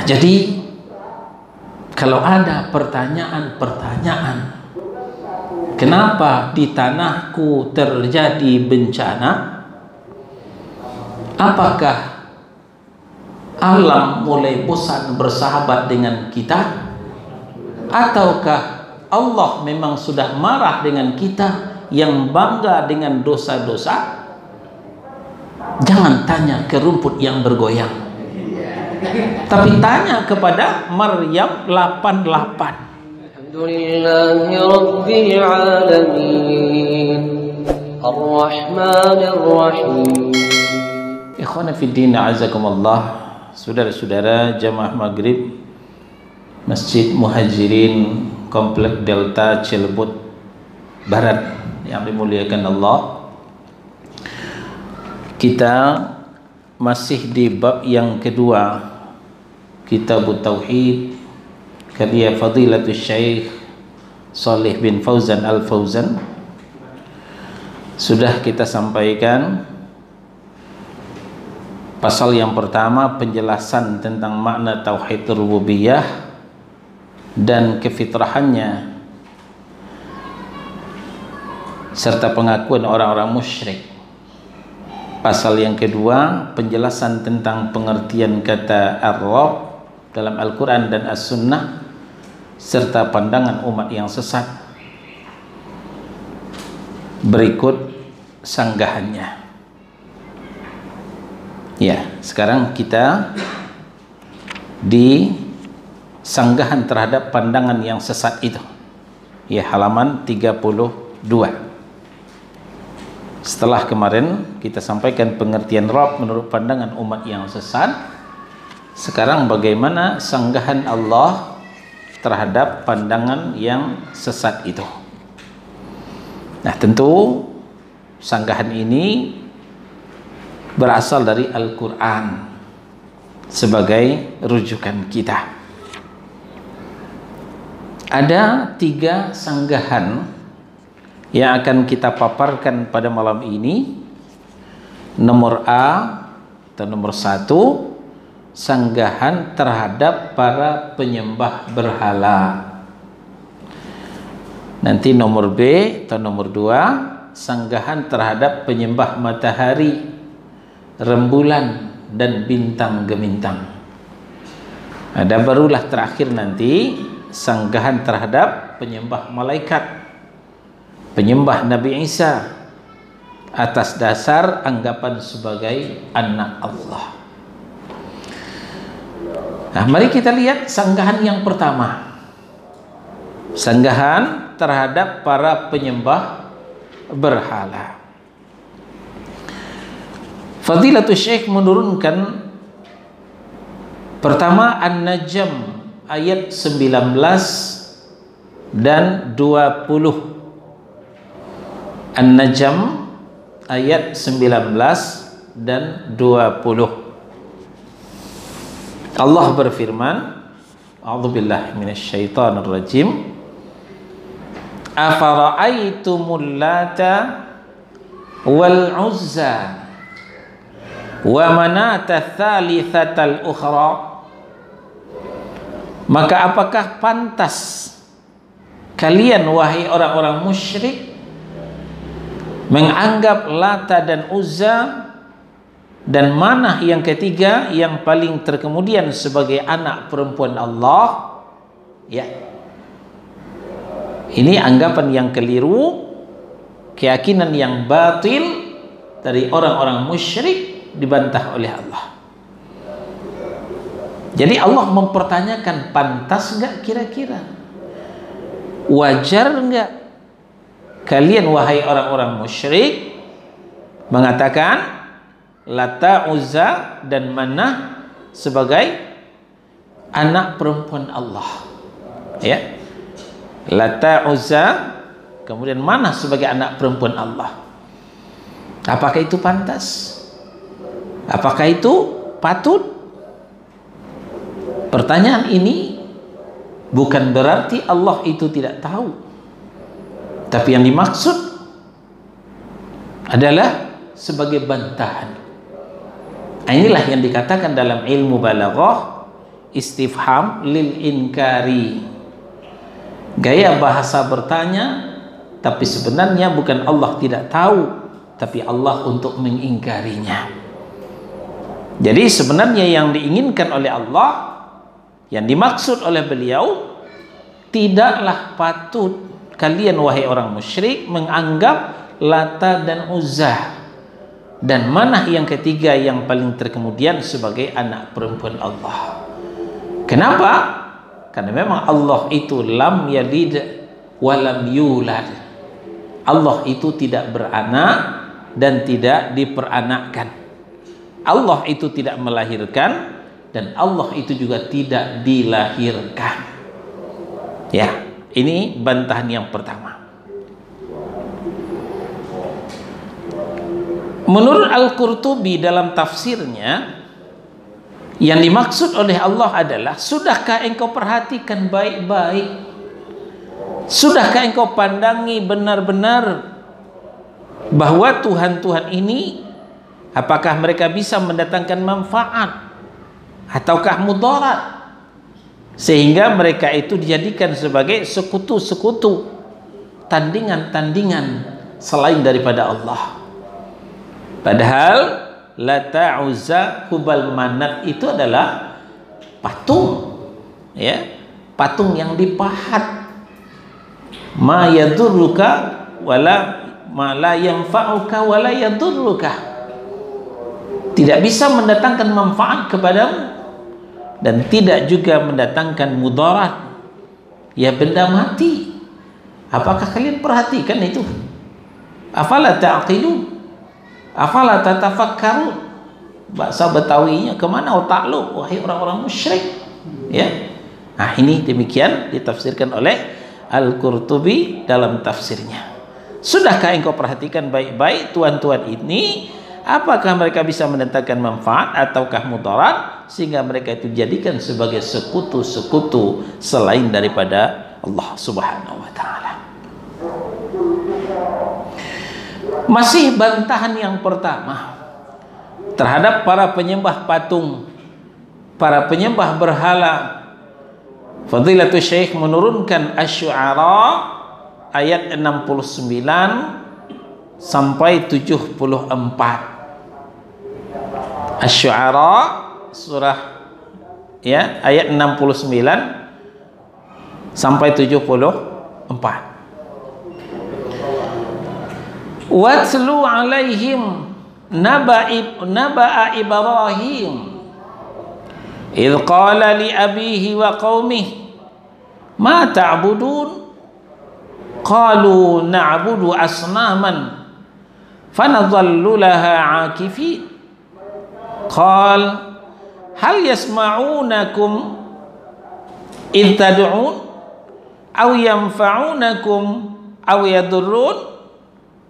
Jadi kalau ada pertanyaan-pertanyaan, kenapa di tanahku terjadi bencana? Apakah alam mulai bosan bersahabat dengan kita? Ataukah Allah memang sudah marah dengan kita yang bangga dengan dosa-dosa? Jangan tanya ke rumput yang bergoyang, tapi tanya kepada Maryam 88. Alhamdulillahi Rabbil Alamin Ar-Rahmanir Rahim. Ikhwana fiddin, a'azakumullah. Saudara-saudara jamaah maghrib Masjid Muhajirin Komplek Delta Cilebut Barat yang dimuliakan Allah, kita masih di bab yang kedua, Kitabut Tauhid, karya Fadilatul Syekh Shalih bin Fauzan Al-Fauzan. Sudah kita sampaikan pasal yang pertama, penjelasan tentang makna tauhid rububiyah dan kefitrahannya serta pengakuan orang-orang musyrik. Pasal yang kedua, penjelasan tentang pengertian kata Ar-Rabb dalam Al-Quran dan As-Sunnah serta pandangan umat yang sesat. Berikut sanggahannya. Ya, sekarang kita di sanggahan terhadap pandangan yang sesat itu. Ya, halaman 32. Setelah kemarin kita sampaikan pengertian Rabb menurut pandangan umat yang sesat, sekarang bagaimana sanggahan Allah terhadap pandangan yang sesat itu. Nah, tentu sanggahan ini berasal dari Al-Quran sebagai rujukan kita. Ada 3 sanggahan yang akan kita paparkan pada malam ini. Nomor A atau nomor 1, sanggahan terhadap para penyembah berhala. Nanti nomor B atau nomor 2, sanggahan terhadap penyembah matahari, rembulan dan bintang gemintang. Dan barulah terakhir nanti sanggahan terhadap penyembah malaikat, penyembah Nabi Isa atas dasar anggapan sebagai anak Allah. Nah, mari kita lihat sanggahan yang pertama. Sanggahan terhadap para penyembah berhala. Fadilatul Syekh menurunkan pertama An-Najm ayat 19 dan 20. An-Najm ayat 19 dan 20. Allah berfirman, A'udzubillahi minasyaitonir rajim. Afara'aitumul Lata wal Uzza wa Manata tsalitsatal ukhra. Maka apakah pantas kalian wahai orang-orang musyrik menganggap Lata dan Uzza dan Manah yang ketiga yang paling terkemudian sebagai anak perempuan Allah? Ya, ini anggapan yang keliru, keyakinan yang batil dari orang-orang musyrik dibantah oleh Allah. Jadi Allah mempertanyakan, pantas nggak kira-kira, wajar nggak kalian wahai orang-orang musyrik mengatakan Lata, Uzza dan Manah sebagai anak perempuan Allah? Ya, Lata, Uzza kemudian Manah sebagai anak perempuan Allah. Apakah itu pantas? Apakah itu patut? Pertanyaan ini bukan berarti Allah itu tidak tahu, tapi yang dimaksud adalah sebagai bantahan. Inilah yang dikatakan dalam ilmu balaghah istifham lil inkari. Gaya bahasa bertanya, tapi sebenarnya bukan Allah tidak tahu, tapi Allah untuk mengingkarinya. Jadi sebenarnya yang diinginkan oleh Allah, yang dimaksud oleh beliau, tidaklah patut kalian wahai orang musyrik menganggap Lata dan Uzza dan Manah yang ketiga yang paling terkemudian sebagai anak perempuan Allah. Kenapa? Karena memang Allah itu lam yalid walam yulad. Allah itu tidak beranak dan tidak diperanakkan. Allah itu tidak melahirkan dan Allah itu juga tidak dilahirkan. Ya, ini bantahan yang pertama. Menurut Al-Qurtubi dalam tafsirnya, yang dimaksud oleh Allah adalah, sudahkah engkau perhatikan baik-baik? Sudahkah engkau pandangi benar-benar bahwa Tuhan-Tuhan ini, apakah mereka bisa mendatangkan manfaat ataukah mudarat, sehingga mereka itu dijadikan sebagai sekutu-sekutu, tandingan-tandingan selain daripada Allah. Padahal Lata, Uzza, Hubal, Manat itu adalah patung, ya, patung yang dipahat. Ma yadurruka wala ma la yanfa'uka wala yadurruka. Tidak bisa mendatangkan manfaat kepadamu dan tidak juga mendatangkan mudarat. Ya, benda mati. Apakah kalian perhatikan itu? Afala ta'qilun? Afala tatafakkarun? Bahasa Betawinya, kemana otak lu wahai orang-orang musyrik? Ya. Nah, ini demikian ditafsirkan oleh Al-Qurtubi dalam tafsirnya. Sudahkah engkau perhatikan baik-baik tuan-tuan ini, apakah mereka bisa mendatangkan manfaat ataukah mudarat, sehingga mereka itu dijadikan sebagai sekutu-sekutu selain daripada Allah Subhanahu wa taala. Masih bantahan yang pertama terhadap para penyembah patung, para penyembah berhala. Fadilatul Syekh menurunkan Asy-Syu'ara ayat 69 sampai 74. Asy-Syu'ara surah, ya, ayat 69 sampai 74. Watlu alaihim naba'a Ibrahim idh qala li abihi wa qaumihi ma ta'budun qalu na'budu asnaman fanadhallu laha 'akifin qal hal yasma'unakum idh tad'un aw yanfa'unakum aw yadurrun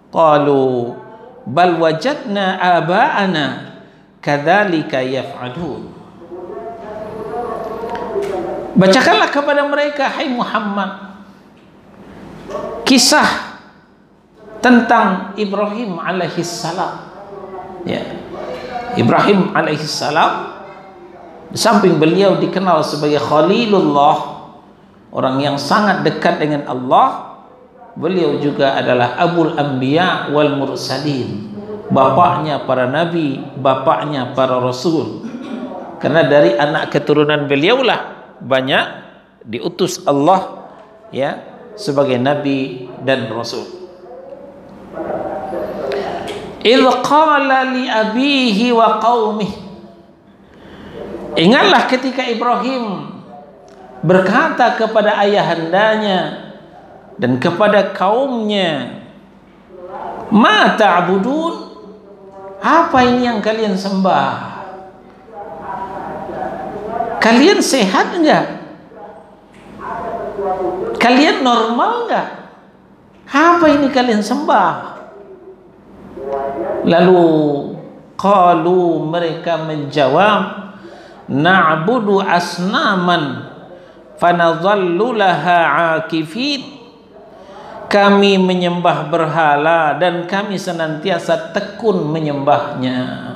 qalu bal wajadna aba'ana kadzalika yaf'alun. Bacakanlah kepada mereka, hai Muhammad, kisah tentang Ibrahim alaihissalam. Ya, Ibrahim alaihissalam, di samping beliau dikenal sebagai Khalilullah, orang yang sangat dekat dengan Allah, beliau juga adalah Abul Anbiya wal Mursalin, bapaknya para nabi, bapaknya para rasul. Karena dari anak keturunan beliaulah banyak diutus Allah, ya, sebagai nabi dan rasul. Idh qala li abihi wa qaumihi, ingatlah ketika Ibrahim berkata kepada ayahandanya dan kepada kaumnya, ma ta'budun, apa ini yang kalian sembah? Kalian sehat enggak? Kalian normal enggak? Apa ini kalian sembah? Lalu qalu, mereka menjawab, na'budu asnaman fanadhallu laha 'akifin, kami menyembah berhala dan kami senantiasa tekun menyembahnya.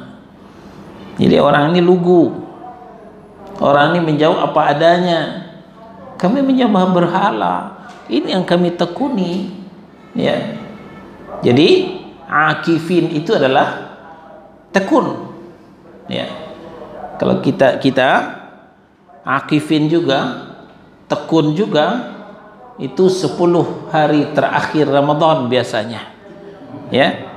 Jadi orang ini lugu, Orang ini menjawab apa adanya. Kami menyembah berhala. Ini yang kami tekuni. Ya. Jadi akifin itu adalah tekun. Ya. Kalau kita akifin juga, tekun juga, itu 10 hari terakhir Ramadan biasanya. Ya.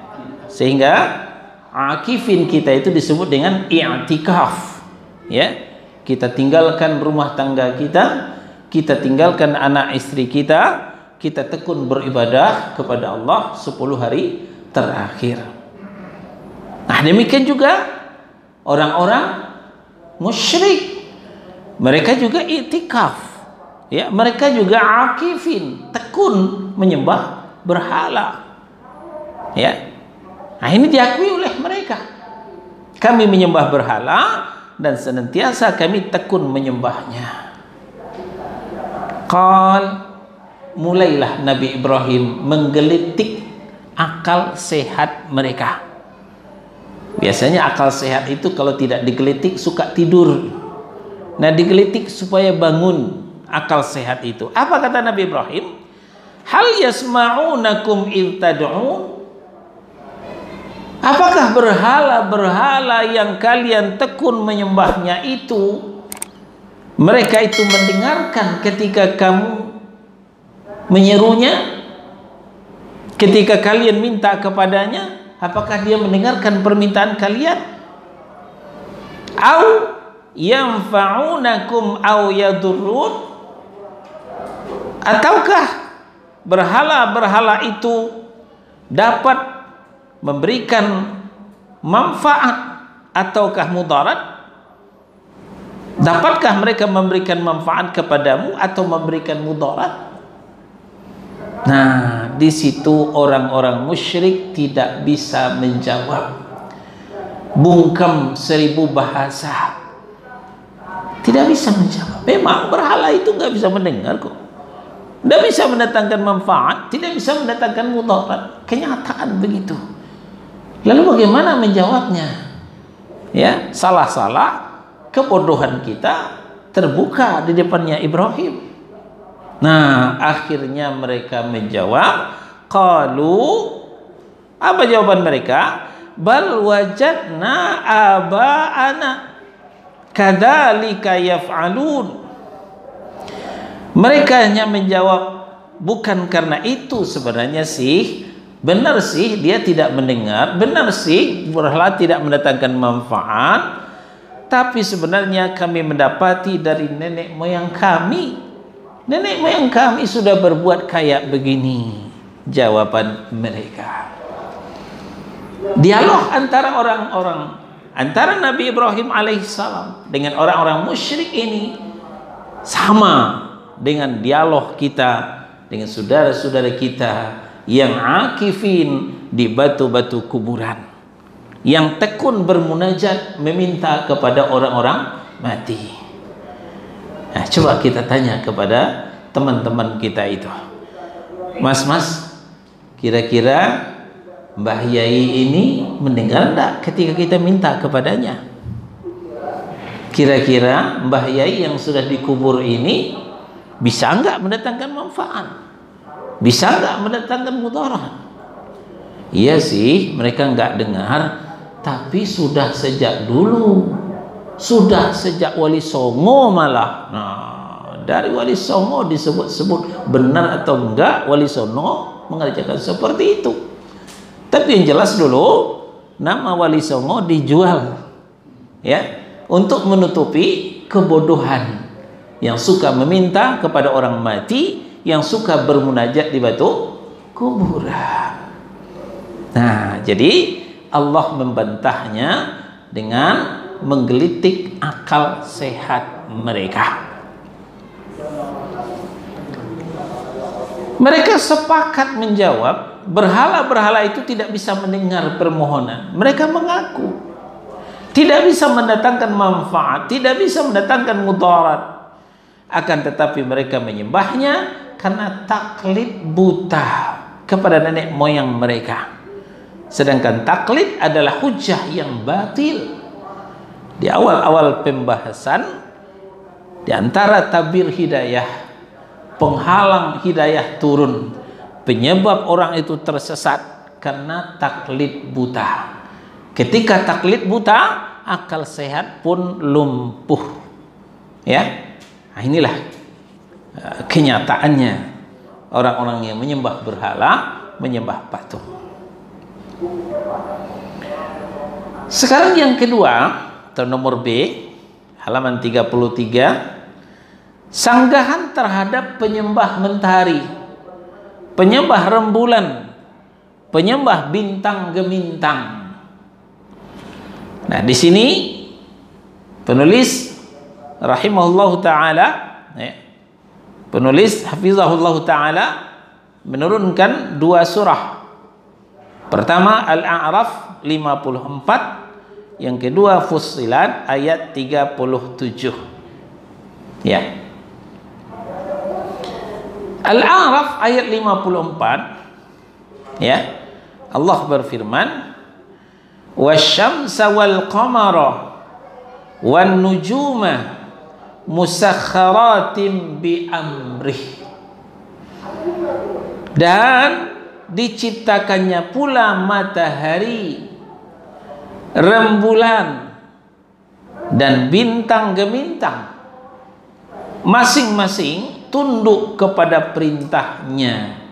Sehingga akifin kita itu disebut dengan i'tikaf. Ya. Kita tinggalkan rumah tangga kita tinggalkan anak istri kita tekun beribadah kepada Allah 10 hari terakhir. Nah, demikian juga orang-orang musyrik. Mereka juga i'tikaf. Ya, mereka juga akifin, tekun menyembah berhala. Ya. Nah, ini diakui oleh mereka. Kami menyembah berhala dan senantiasa kami tekun menyembahnya. Mulailah Nabi Ibrahim menggelitik akal sehat mereka. Biasanya akal sehat itu kalau tidak digelitik suka tidur. Nah, digelitik supaya bangun akal sehat itu. Apa kata Nabi Ibrahim? Hal yasma'unakum idh tad'un? Apakah berhala-berhala yang kalian tekun menyembahnya itu, mereka itu mendengarkan ketika kamu menyerunya, ketika kalian minta kepadanya? Apakah dia mendengarkan permintaan kalian? Au yanfa'unakum au yadurrun? Ataukah berhala-berhala itu dapat memberikan manfaat ataukah mudarat? Dapatkah mereka memberikan manfaat kepadamu atau memberikan mudarat? Nah, di situ orang-orang musyrik tidak bisa menjawab. Bungkam 1000 bahasa, tidak bisa menjawab. Memang berhala itu nggak bisa mendengar kok, tidak bisa mendatangkan manfaat, tidak bisa mendatangkan mudarat. Kenyataan begitu. Lalu bagaimana menjawabnya? Ya, salah-salah, kebodohan kita terbuka di depannya Ibrahim. Nah, akhirnya mereka menjawab, qalu, apa jawaban mereka? Bal wajadna aba'ana kadzalika yaf'alun. Mereka hanya menjawab, bukan karena itu sebenarnya sih, benar sih dia tidak mendengar, benar sih berhala tidak mendatangkan manfaat, tapi sebenarnya kami mendapati dari nenek moyang kami. Nenek moyang kami sudah berbuat kayak begini. Jawaban mereka. Dialog antara orang-orang, antara Nabi Ibrahim alaihissalam dengan orang-orang musyrik ini sama dengan dialog kita dengan saudara-saudara kita yang akifin di batu-batu kuburan, yang tekun bermunajat meminta kepada orang-orang mati. Nah, coba kita tanya kepada teman-teman kita itu, mas-mas, kira-kira Mbah Yai ini mendengar enggak ketika kita minta kepadanya? Kira-kira Mbah Yai yang sudah dikubur ini bisa enggak mendatangkan manfaat? Bisa enggak mendatangkan mudarat? Iya sih, mereka enggak dengar, tapi sudah sejak dulu, sudah sejak Wali Songo malah. Nah, dari Wali Songo disebut-sebut, benar atau enggak Wali Songo mengerjakan seperti itu. Tapi yang jelas dulu nama Wali Songo dijual, ya, untuk menutupi kebodohan yang suka meminta kepada orang mati, yang suka bermunajat di batu kuburan. Nah, jadi Allah membantahnya dengan menggelitik akal sehat mereka. Mereka sepakat menjawab, berhala-berhala itu tidak bisa mendengar permohonan. Mereka mengaku tidak bisa mendatangkan manfaat, tidak bisa mendatangkan mudarat. Akan tetapi mereka menyembahnya karena taklid buta kepada nenek moyang mereka. Sedangkan taklid adalah hujah yang batil. Di awal-awal pembahasan Di antara tabir hidayah, penghalang hidayah turun, penyebab orang itu tersesat karena taklid buta. Ketika taklid buta, akal sehat pun lumpuh. Ya, nah, inilah kenyataannya orang-orang yang menyembah berhala, menyembah patung. Sekarang yang kedua, atau nomor B, halaman 33, sanggahan terhadap penyembah mentari, penyembah rembulan, penyembah bintang gemintang. Nah, di sini penulis rahimahullahu taala, penulis hafizahullahu taala menurunkan dua surah. Pertama Al-A'raf 54, yang kedua Fussilat ayat 37. Ya. Al-A'raf ayat 54, ya. Allah berfirman, "Wasyamsa wal qamara wan nujuma musakhkharatin bi amrih." Dan diciptakannya pula matahari, rembulan, dan bintang gemintang, masing-masing tunduk kepada perintahnya.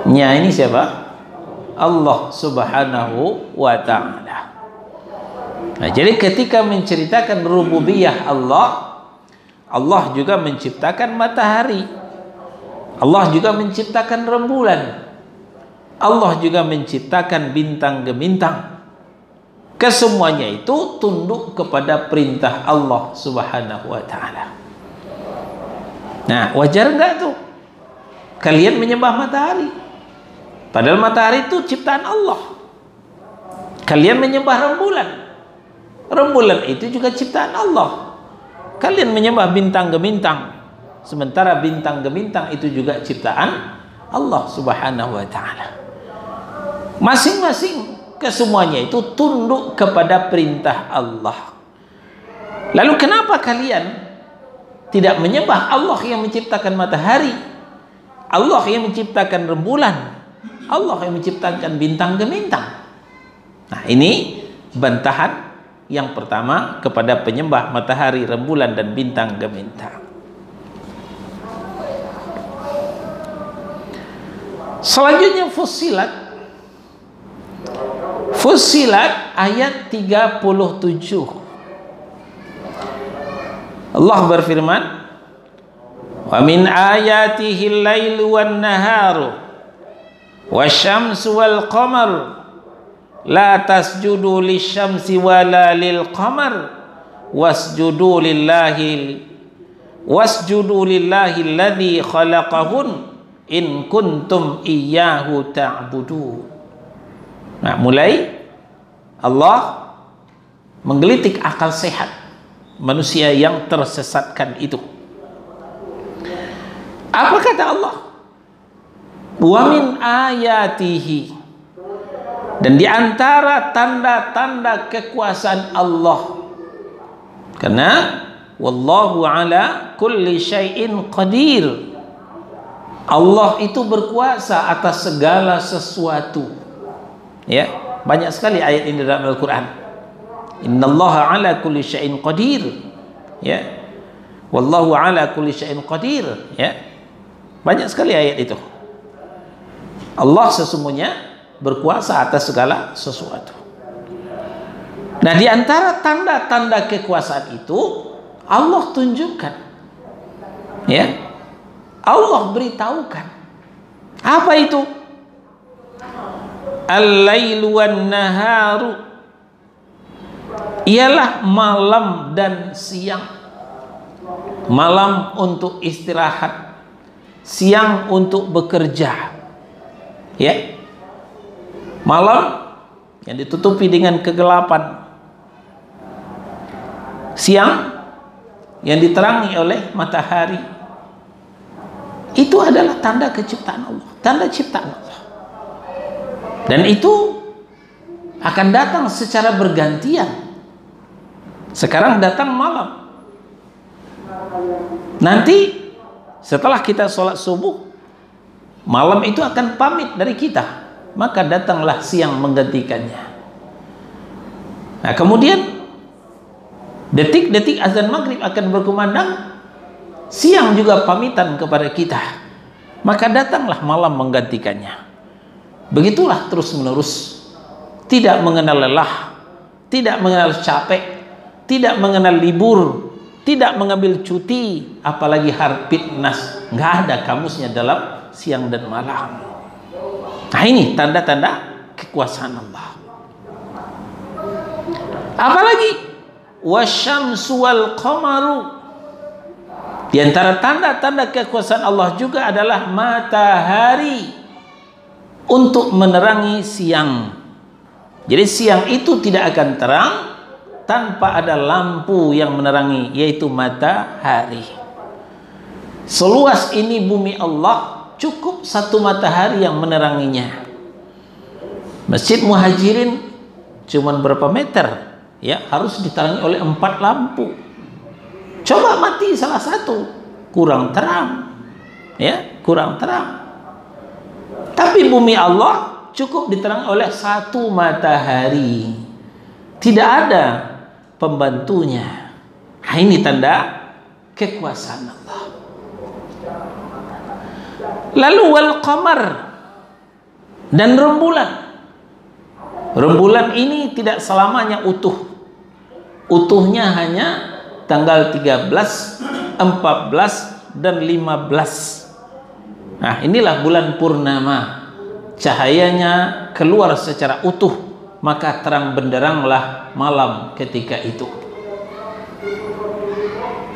Nya ini siapa? Allah Subhanahu wa ta'ala. Nah, jadi ketika menceritakan rububiyah Allah, Allah juga menciptakan matahari, Allah juga menciptakan rembulan, Allah juga menciptakan bintang gemintang. Kesemuanya itu tunduk kepada perintah Allah Subhanahu wa ta'ala. Nah, wajar enggak tuh kalian menyembah matahari? Padahal matahari itu ciptaan Allah. Kalian menyembah rembulan, rembulan itu juga ciptaan Allah. Kalian menyembah bintang gemintang, sementara bintang gemintang itu juga ciptaan Allah Subhanahu wa ta'ala. Masing-masing, kesemuanya itu tunduk kepada perintah Allah. Lalu kenapa kalian tidak menyembah Allah yang menciptakan matahari, Allah yang menciptakan rembulan, Allah yang menciptakan bintang gemintang? Nah, ini bantahan yang pertama kepada penyembah matahari, rembulan, dan bintang gemintang. Selanjutnya Fussilat. Fussilat ayat 37. Allah berfirman, "Wa min ayatihi al-lailu wan-naharu wasyamsu wal-qamar la tasjudu lisyamsi wala lil-qamar wasjudu lillahi alladzi khalaqahun in kuntum iyyahu ta'budun." Nah, mulai Allah menggelitik akal sehat manusia yang tersesatkan itu. Apa kata Allah? Wa min ayatihi, dan di antara tanda-tanda kekuasaan Allah, karena wallahu ala kulli syai'in qadir, Allah itu berkuasa atas segala sesuatu. Ya, banyak sekali ayat ini dalam Al-Quran. Innallaha ala kulli syai'in qadir. Ya, wallahu ala kulli syai'in qadir. Ya, banyak sekali ayat itu. Allah sesungguhnya berkuasa atas segala sesuatu. Nah, di antara tanda-tanda kekuasaan itu Allah tunjukkan, ya, Allah beritahukan. Apa itu? Al-lailu wan-naharu, ialah malam dan siang. Malam untuk istirahat, siang untuk bekerja. Ya, malam yang ditutupi dengan kegelapan, siang yang diterangi oleh matahari. Itu adalah tanda keciptaan Allah, tanda ciptaan Allah. Dan itu akan datang secara bergantian. Sekarang datang malam, Nanti setelah kita sholat subuh, malam itu akan pamit dari kita, maka datanglah siang menggantikannya. Nah, kemudian detik-detik azan maghrib akan berkumandang, siang juga pamitan kepada kita, maka datanglah malam menggantikannya. Begitulah terus menerus, tidak mengenal lelah, tidak mengenal capek, tidak mengenal libur, tidak mengambil cuti, apalagi harpitnas, nggak ada kamusnya dalam siang dan malam. Nah, ini tanda-tanda kekuasaan Allah. Apalagi wasyamsu wal qamaru, di antara tanda-tanda kekuasaan Allah juga adalah matahari untuk menerangi siang. Jadi siang itu tidak akan terang tanpa ada lampu yang menerangi, yaitu matahari. Seluas ini bumi Allah, cukup satu matahari yang meneranginya. Masjid Muhajirin cuman berapa meter? Ya, harus diterangi oleh 4 lampu. Coba mati salah satu, kurang terang. Ya, kurang terang. Tapi bumi Allah cukup diterangi oleh satu matahari. Tidak ada pembantunya. Nah, ini tanda kekuasaan Allah. Lalu wal qamar, dan rembulan. Rembulan ini tidak selamanya utuh. Utuhnya hanya tanggal 13, 14, dan 15. Nah, inilah bulan purnama. Cahayanya keluar secara utuh, maka terang benderanglah malam ketika itu.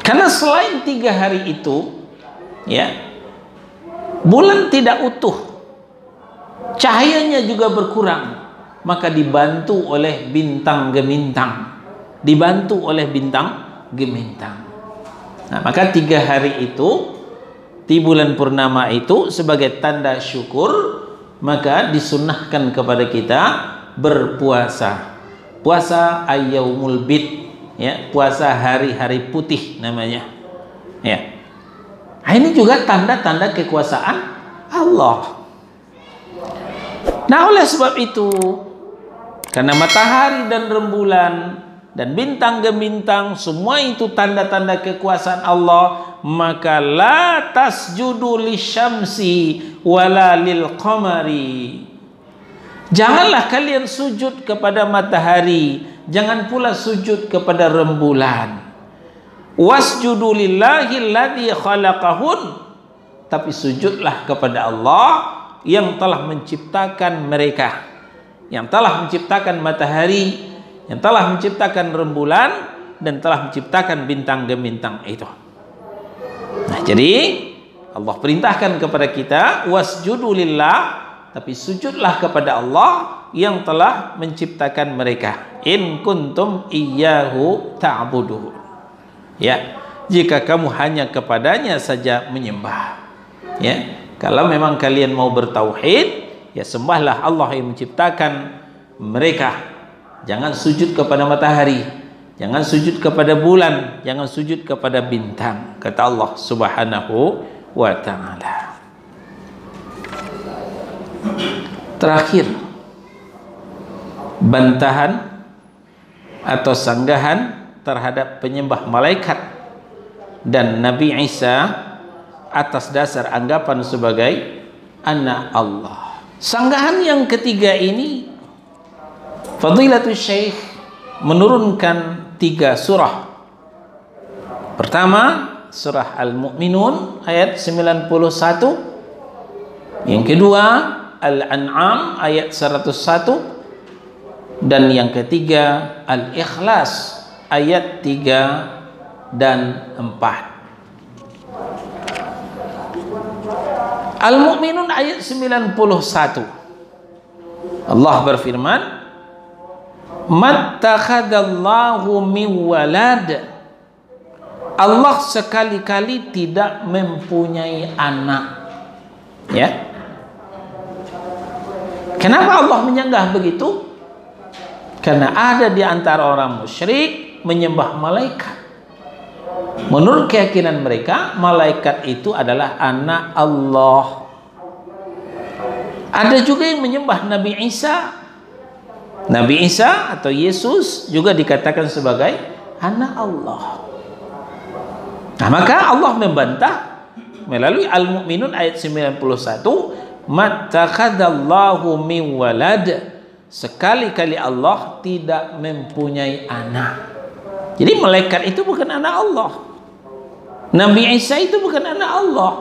Karena selain 3 hari itu, ya, bulan tidak utuh, cahayanya juga berkurang, maka dibantu oleh bintang gemintang. Dibantu oleh bintang gemintang. Nah, maka 3 hari itu di bulan purnama itu sebagai tanda syukur, maka disunnahkan kepada kita berpuasa. Puasa ayyaumul bid, ya, puasa hari-hari putih namanya. Ya. Nah, ini juga tanda-tanda kekuasaan Allah. Nah, oleh sebab itu, karena matahari dan rembulan dan bintang gemintang semua itu tanda-tanda kekuasaan Allah, maka la tasjudu lisyamsi wala lil qamari. Janganlah kalian sujud kepada matahari, jangan pula sujud kepada rembulan. Wasjudu lillahi alladzi khalaqahun, tapi sujudlah kepada Allah yang telah menciptakan mereka, yang telah menciptakan matahari, yang telah menciptakan rembulan, dan telah menciptakan bintang gemintang itu. Nah, jadi Allah perintahkan kepada kita wasjudu lillah, tapi sujudlah kepada Allah yang telah menciptakan mereka. In kuntum iyyahu ta'budu. Ya, jika kamu hanya kepadanya saja menyembah. Ya, kalau memang kalian mau bertauhid, ya sembahlah Allah yang menciptakan mereka. Jangan sujud kepada matahari, jangan sujud kepada bulan, jangan sujud kepada bintang, kata Allah Subhanahu wa ta'ala. Terakhir, bantahan atau sanggahan terhadap penyembah malaikat dan Nabi Isa atas dasar anggapan sebagai anak Allah. Sanggahan yang ketiga ini, Fadilatul Syekh menurunkan 3 surah. Pertama, surah Al-Mu'minun ayat 91. Yang kedua, Al-An'am ayat 101. Dan yang ketiga, Al-Ikhlas ayat 3 dan 4. Al-Mu'minun ayat 91. Allah berfirman, mattakhadallahu min walad. Allah sekali-kali tidak mempunyai anak. Ya. Kenapa Allah menyanggah begitu? Karena ada di antara orang musyrik menyembah malaikat. Menurut keyakinan mereka, malaikat itu adalah anak Allah. Ada juga yang menyembah Nabi Isa. Nabi Isa atau Yesus juga dikatakan sebagai anak Allah. Nah, maka Allah membantah melalui Al-Mu'minun ayat 91, mattakhadallahu min walad, sekali-kali Allah tidak mempunyai anak. Jadi malaikat itu bukan anak Allah. Nabi Isa itu bukan anak Allah.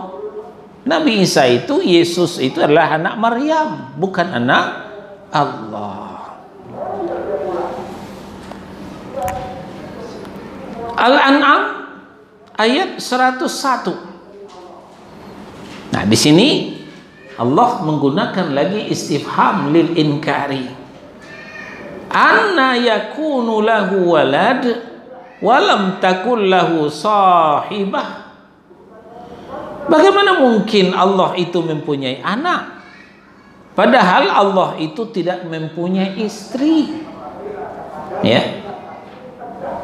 Nabi Isa itu, Yesus itu adalah anak Maryam, bukan anak Allah. Al-An'am ayat 101. Nah, di sini Allah menggunakan lagi istifham lil inkari. Anna yakunu lahu walad walam takul lahu sahibah. Bagaimana mungkin Allah itu mempunyai anak padahal Allah itu tidak mempunyai istri? Ya.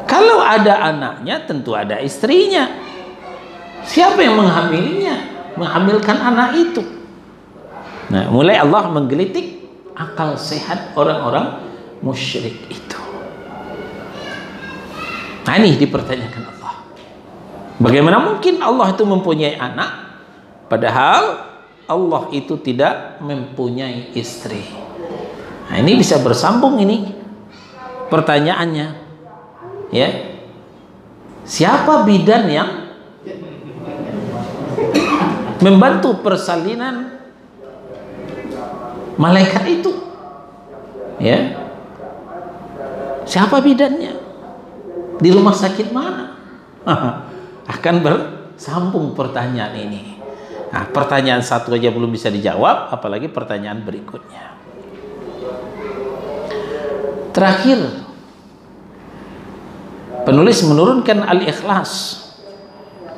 Kalau ada anaknya tentu ada istrinya. Siapa yang menghamilinya? Menghamilkan anak itu. Nah, mulai Allah menggelitik akal sehat orang-orang musyrik itu. Nah, ini dipertanyakan Allah. Bagaimana mungkin Allah itu mempunyai anak padahal Allah itu tidak mempunyai istri? Nah, ini bisa bersambung ini pertanyaannya. Ya. Siapa bidan yang membantu persalinan malaikat itu? Ya. Siapa bidannya? Di rumah sakit mana? Akan bersambung pertanyaan ini. Nah, pertanyaan satu aja belum bisa dijawab, apalagi pertanyaan berikutnya. Terakhir, penulis menurunkan Al-Ikhlas.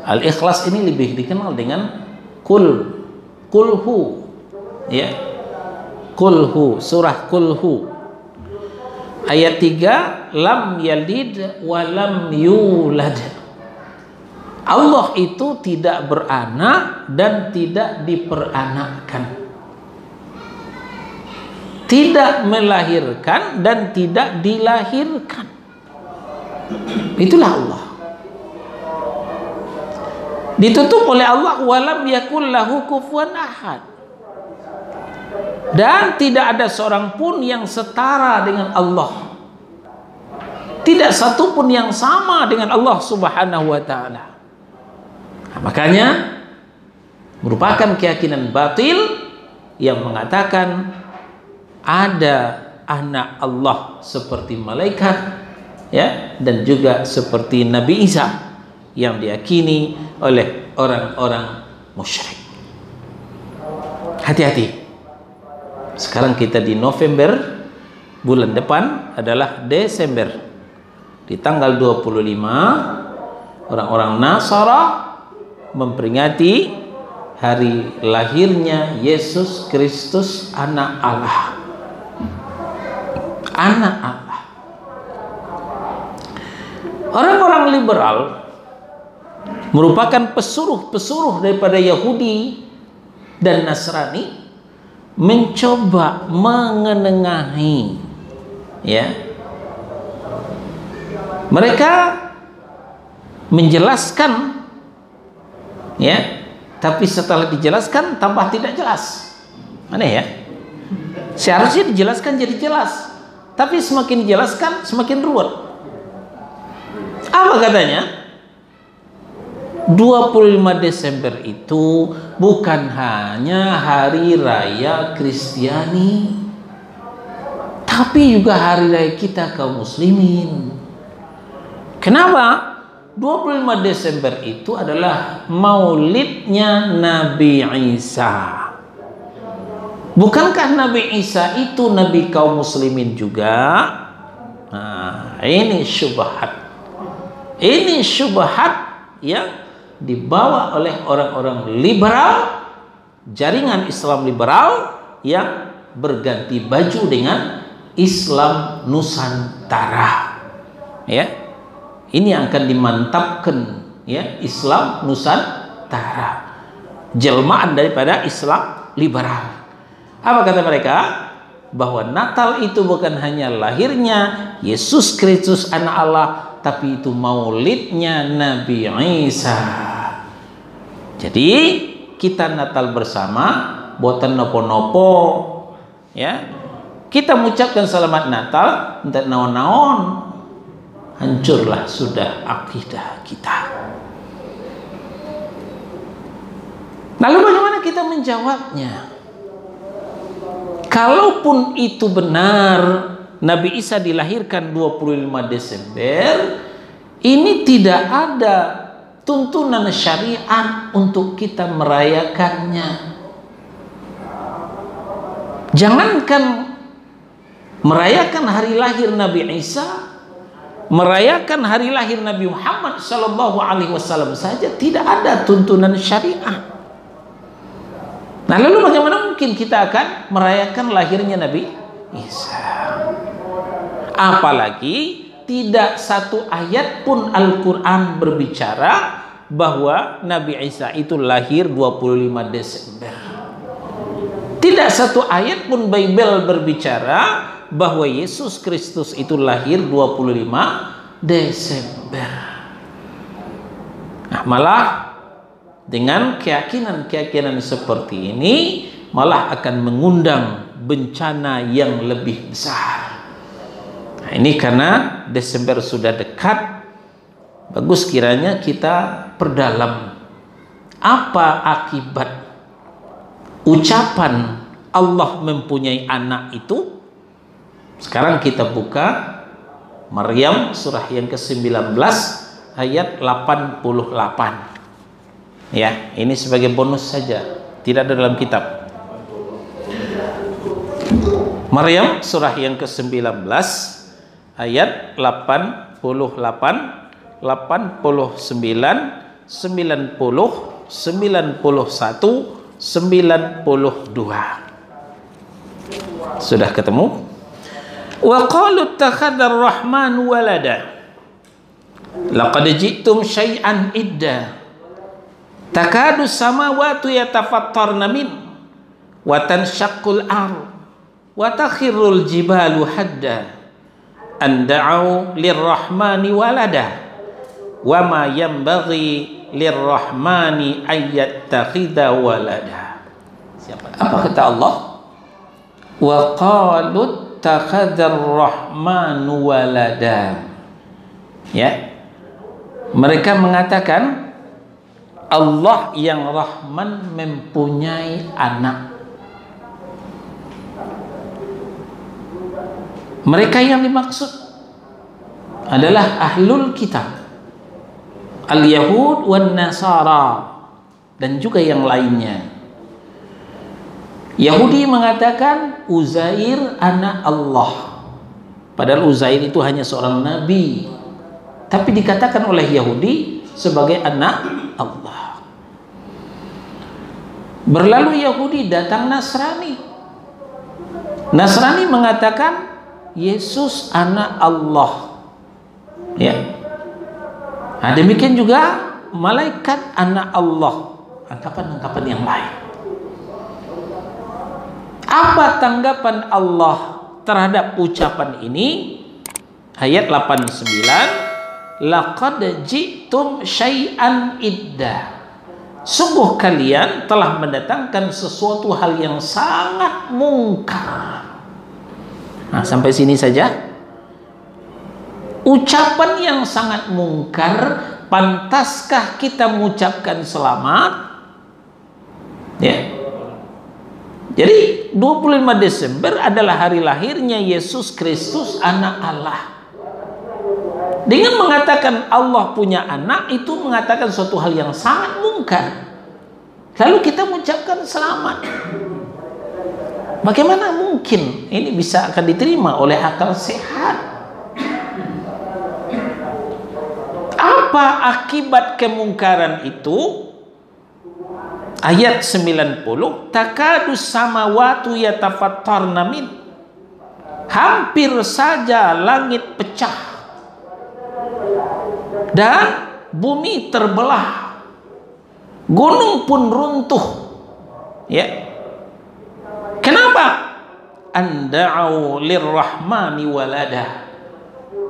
Al-Ikhlas ini lebih dikenal dengan Kulhu, ya. Kulhu, surah Kulhu. Ayat 3, lam yalid wa lam yulad. Allah itu tidak beranak dan tidak diperanakkan. Tidak melahirkan dan tidak dilahirkan. Itulah Allah. Ditutup oleh Allah, walam yakul lahu kufuwan ahad. Dan tidak ada seorang pun yang setara dengan Allah. Tidak satu pun yang sama dengan Allah Subhanahu wa ta'ala. Nah, makanya merupakan keyakinan batil yang mengatakan ada anak Allah seperti malaikat, ya, dan juga seperti Nabi Isa yang diyakini oleh orang-orang musyrik. Hati-hati. Sekarang kita di November, bulan depan adalah Desember. Di tanggal 25 orang-orang Nasara memperingati hari lahirnya Yesus Kristus, anak Allah. Anak Allah. Orang-orang liberal merupakan pesuruh-pesuruh daripada Yahudi dan Nasrani, mencoba mengenengahi, ya. Mereka menjelaskan, ya, tapi setelah dijelaskan tambah tidak jelas. Aneh ya. Seharusnya dijelaskan jadi jelas, tapi semakin dijelaskan semakin ruwet. Apa katanya? 25 Desember itu bukan hanya hari raya Kristiani, tapi juga hari raya kita kaum muslimin. Kenapa? 25 Desember itu adalah maulidnya Nabi Isa. Bukankah Nabi Isa itu Nabi kaum muslimin juga? Nah, ini syubhat. Ini syubhat yang dibawa oleh orang-orang liberal, jaringan Islam liberal yang berganti baju dengan Islam Nusantara. Ya, ini yang akan dimantapkan, ya, Islam Nusantara, jelmaan daripada Islam liberal. Apa kata mereka? Bahwa Natal itu bukan hanya lahirnya Yesus Kristus anak Allah, tapi itu maulidnya Nabi Isa. Jadi kita Natal bersama, buatan nopo-nopo, ya. Kita mengucapkan selamat Natal, entar naon-naon, hancurlah sudah akidah kita. Lalu bagaimana kita menjawabnya? Kalaupun itu benar Nabi Isa dilahirkan 25 Desember, ini tidak ada tuntunan syariat untuk kita merayakannya. Jangankan merayakan hari lahir Nabi Isa, merayakan hari lahir Nabi Muhammad SAW saja tidak ada tuntunan syariat. Nah, lalu bagaimana mungkin kita akan merayakan lahirnya Nabi Isa? Apalagi tidak satu ayat pun Al-Quran berbicara bahwa Nabi Isa itu lahir 25 Desember. Tidak satu ayat pun Bible berbicara bahwa Yesus Kristus itu lahir 25 Desember. Nah, malah dengan keyakinan-keyakinan seperti ini malah akan mengundang bencana yang lebih besar. Nah, ini karena Desember sudah dekat, bagus kiranya kita perdalam apa akibat ucapan Allah mempunyai anak itu. Sekarang kita buka Maryam surah yang ke-19 ayat 88. Ya, ini sebagai bonus saja, tidak ada dalam kitab. Maryam surah yang ke-19 ayat 88, 89, 90, 91, 92. Sudah ketemu? Wa qalu ittakhadha ar-rahman walada laqad ji'tum syai'an idda takadu samawati yatafattarna min wa tanshaqqul ard wa takhirrul jibalu hadda an da'u lirrahmani walada wa ma yanbaghi lirrahmani ayyattakhidha walada. Apa kata Allah? Wa qalu ittakhadha ar-rahmanu walada. Ya, mereka mengatakan Allah yang Rahman mempunyai anak. Mereka yang dimaksud adalah ahlul kitab, al-Yahud wan Nasara, dan juga yang lainnya. Yahudi mengatakan Uzair anak Allah, padahal Uzair itu hanya seorang nabi, tapi dikatakan oleh Yahudi sebagai anak Allah. Berlalu Yahudi, datang Nasrani. Nasrani mengatakan Yesus anak Allah. Ya. Nah, demikian juga malaikat anak Allah. Anggapan-anggapan yang lain. Apa tanggapan Allah terhadap ucapan ini? Ayat 89, laqad ji'tum syai'an idda. Sungguh kalian telah mendatangkan sesuatu hal yang sangat mungkar. Nah, sampai sini saja. Ucapan yang sangat mungkar, pantaskah kita mengucapkan selamat? Ya. Jadi 25 Desember adalah hari lahirnya Yesus Kristus anak Allah. Dengan mengatakan Allah punya anak, itu mengatakan suatu hal yang sangat mungkar. Lalu kita mengucapkan selamat. Bagaimana mungkin ini bisa akan diterima oleh akal sehat? Apa akibat kemungkaran itu? Ayat 90, takadu samawatu yatafattarna min. Hampir saja langit pecah dan bumi terbelah, gunung pun runtuh. Ya. Kenapa? Anda'u lirrahmani walada.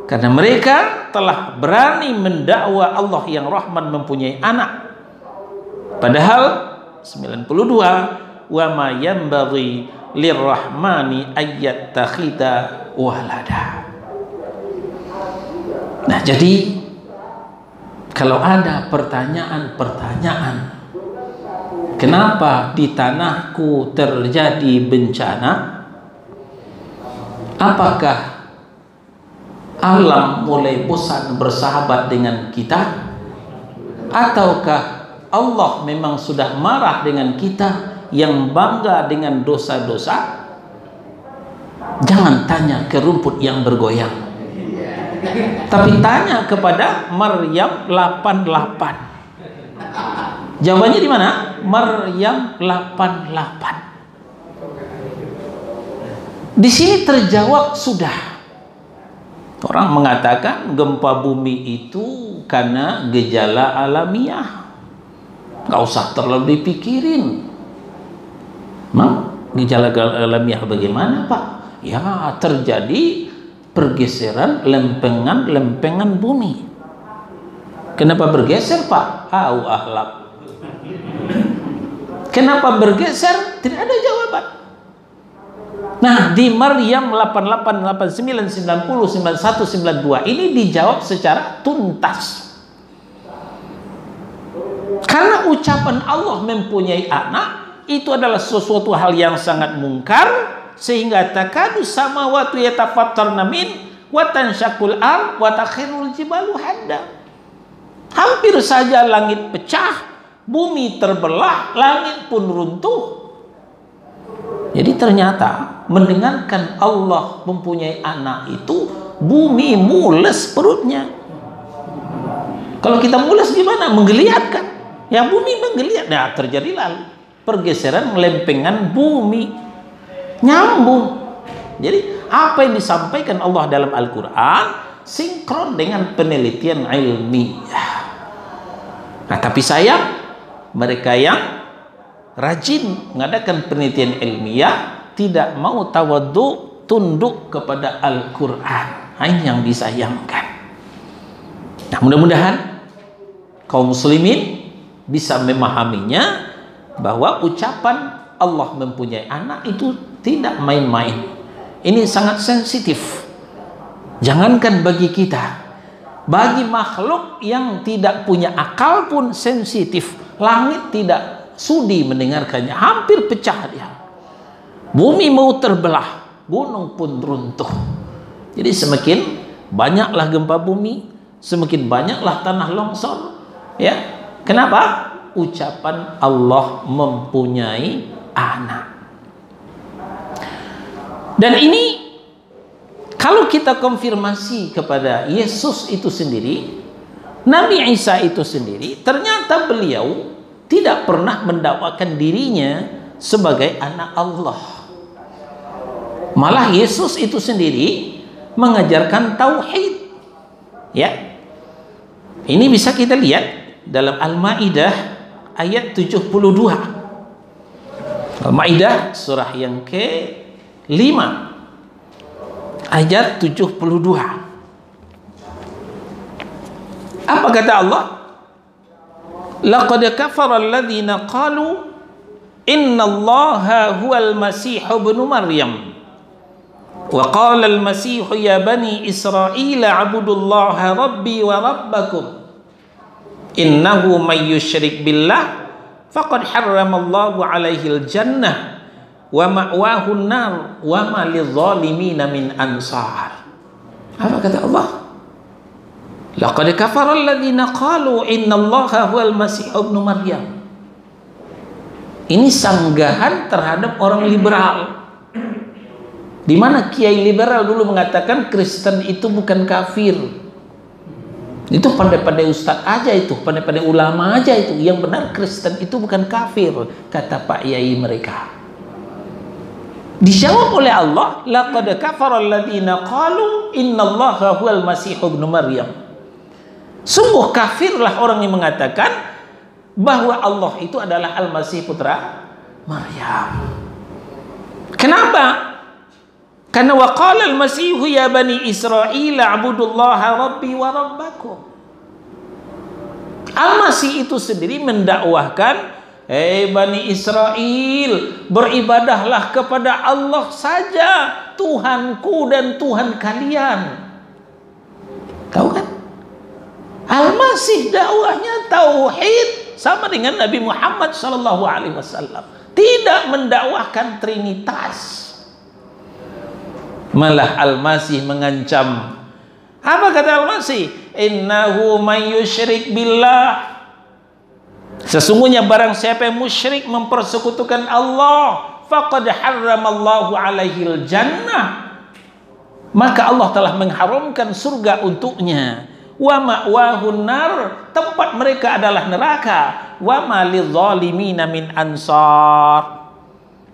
Karena mereka telah berani mendakwa Allah yang Rahman mempunyai anak. Padahal 92, wa ma yanbaghi lirrahmani ayyattakhidha walada. Nah, jadi kalau ada pertanyaan-pertanyaan, kenapa di tanahku terjadi bencana? Apakah alam mulai bosan bersahabat dengan kita? Ataukah Allah memang sudah marah dengan kita yang bangga dengan dosa-dosa? Jangan tanya ke rumput yang bergoyang, tapi tanya kepada Maryam 88. Jawabannya di mana? Maryam 88. Di sini terjawab sudah. Orang mengatakan gempa bumi itu karena gejala alamiah. Gak usah terlalu dipikirin. Gejala alamiah bagaimana, Pak? Ya, terjadi pergeseran lempengan-lempengan bumi. Kenapa bergeser, Pak? Akhlak. Kenapa bergeser? Tidak ada jawaban. Nah, di Maryam 88, 89, 90, 91, 92 ini dijawab secara tuntas. Karena ucapan Allah mempunyai anak itu adalah sesuatu hal yang sangat mungkar, sehingga takadu samawati yatafattarna min wa tanshaqul ard wa takhirul jibalu hadda. Hampir saja langit pecah, bumi terbelah, langit pun runtuh. Jadi ternyata mendengarkan Allah mempunyai anak itu, bumi mules perutnya. Kalau kita mules gimana? Menggeliat kan? Ya, bumi menggeliat. Nah, terjadilah pergeseran lempengan bumi. Nyambung. Jadi apa yang disampaikan Allah dalam Al-Quran sinkron dengan penelitian ilmiah. Nah, tapi sayang, mereka yang rajin mengadakan penelitian ilmiah tidak mau tawadhu, tunduk kepada Al-Quran. Ini yang disayangkan. Nah, mudah-mudahan kaum muslimin bisa memahaminya, bahwa ucapan Allah mempunyai anak itu tidak main-main. Ini sangat sensitif. Jangankan bagi kita, bagi makhluk yang tidak punya akal pun sensitif. Langit tidak sudi mendengarkannya, hampir pecah dia. Bumi mau terbelah, gunung pun runtuh. Jadi semakin banyaklah gempa bumi, semakin banyaklah tanah longsor. Ya, kenapa? Ucapan Allah mempunyai anak. Dan ini kalau kita konfirmasi kepada Yesus itu sendiri, Nabi Isa itu sendiri, ternyata beliau tidak pernah mendakwakan dirinya sebagai anak Allah. Malah Yesus itu sendiri mengajarkan tauhid. Ya. Ini bisa kita lihat dalam Al-Maidah ayat 72. Al-Maidah surah yang ke-5 ayat 72. Apa kata Allah? Laqad kafara alladhina qalu innallaha huwal masih ibnu Maryam wa qala al-masih ya bani Israil a'budullaha rabbi wa rabbakum innahu may yusyrik billah faqad harramallahu alaihil jannah wa ma'wahu an-nar wa ma lidh-dhalimina min ansar. Apa kata Allah? Laqad kafara alladhina qalu innallaha huwal masih ibnu Maryam. Ini sanggahan terhadap orang liberal. Di mana kiai liberal dulu mengatakan Kristen itu bukan kafir. Itu pandai-pandai ustadz aja itu, pandai-pandai ulama aja itu. Yang benar Kristen itu bukan kafir, kata Pak Yai mereka. Dijawab oleh Allah, laqad kafara alladziina qalu innallaha huwal masih ibnu Maryam. Sungguh kafirlah orang yang mengatakan bahwa Allah itu adalah Al-Masih putra Maryam. Kenapa? Karena waqala al-Masih ya bani Israil a'budullaha rabbi wa rabbakum. Al-Masih itu sendiri mendakwahkan, hei Bani Israel, beribadahlah kepada Allah saja, Tuhanku dan Tuhan kalian. Tahu kan? Al-Masih dakwahnya tauhid, sama dengan Nabi Muhammad SAW. Tidak mendakwahkan trinitas. Malah Al-Masih mengancam. Apa kata Al-Masih? Innahu may yusyrik billah. Sesungguhnya barang siapa yang musyrik, mempersekutukan Allah, faqad harramallahu alaihil jannah, maka Allah telah mengharamkan surga untuknya. Wa ma'wahun nar, tempat mereka adalah neraka. Wa ma lidzalimina min ansar,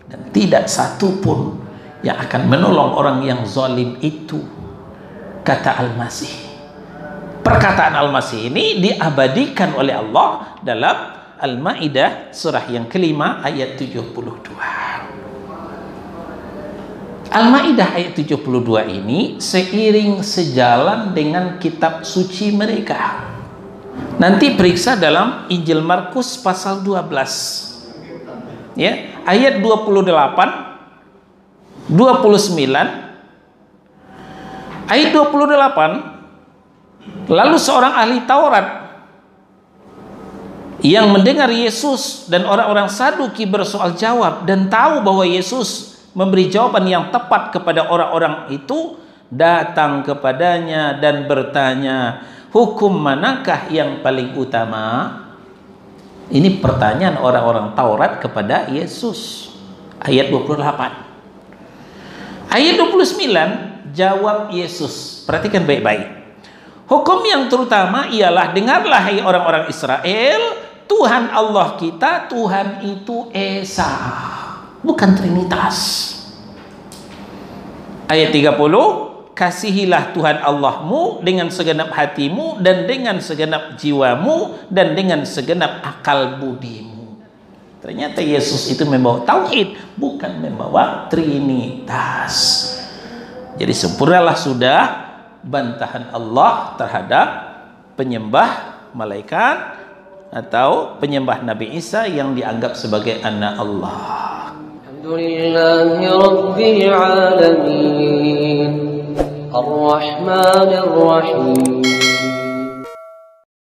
dan tidak satu pun yang akan menolong orang yang zalim itu, kata Al-Masih. Perkataan Al-Masih ini diabadikan oleh Allah dalam Al-Maidah surah yang kelima ayat 72. Al-Maidah ayat 72 ini seiring sejalan dengan kitab suci mereka. Nanti periksa dalam Injil Markus pasal 12. Ya, ayat 28, 29, ayat 28. Lalu seorang ahli Taurat yang mendengar Yesus dan orang-orang Saduki bersoal jawab dan tahu bahwa Yesus memberi jawaban yang tepat kepada orang-orang itu, datang kepadanya dan bertanya, hukum manakah yang paling utama? Ini pertanyaan orang-orang Taurat kepada Yesus. Ayat 28. Ayat 29, jawab Yesus. Perhatikan baik-baik. Hukum yang terutama ialah, dengarlah hai orang-orang Israel, Tuhan Allah kita, Tuhan itu Esa, bukan Trinitas. Ayat 30, kasihilah Tuhan Allahmu dengan segenap hatimu dan dengan segenap jiwamu dan dengan segenap akal budimu. Ternyata Yesus itu membawa tauhid, bukan membawa trinitas. Jadi sempurnalah sudah bantahan Allah terhadap penyembah malaikat atau penyembah Nabi Isa yang dianggap sebagai anak Allah. Alhamdulillahi Rabbil Alamin, Ar-Rahmanir Rahim,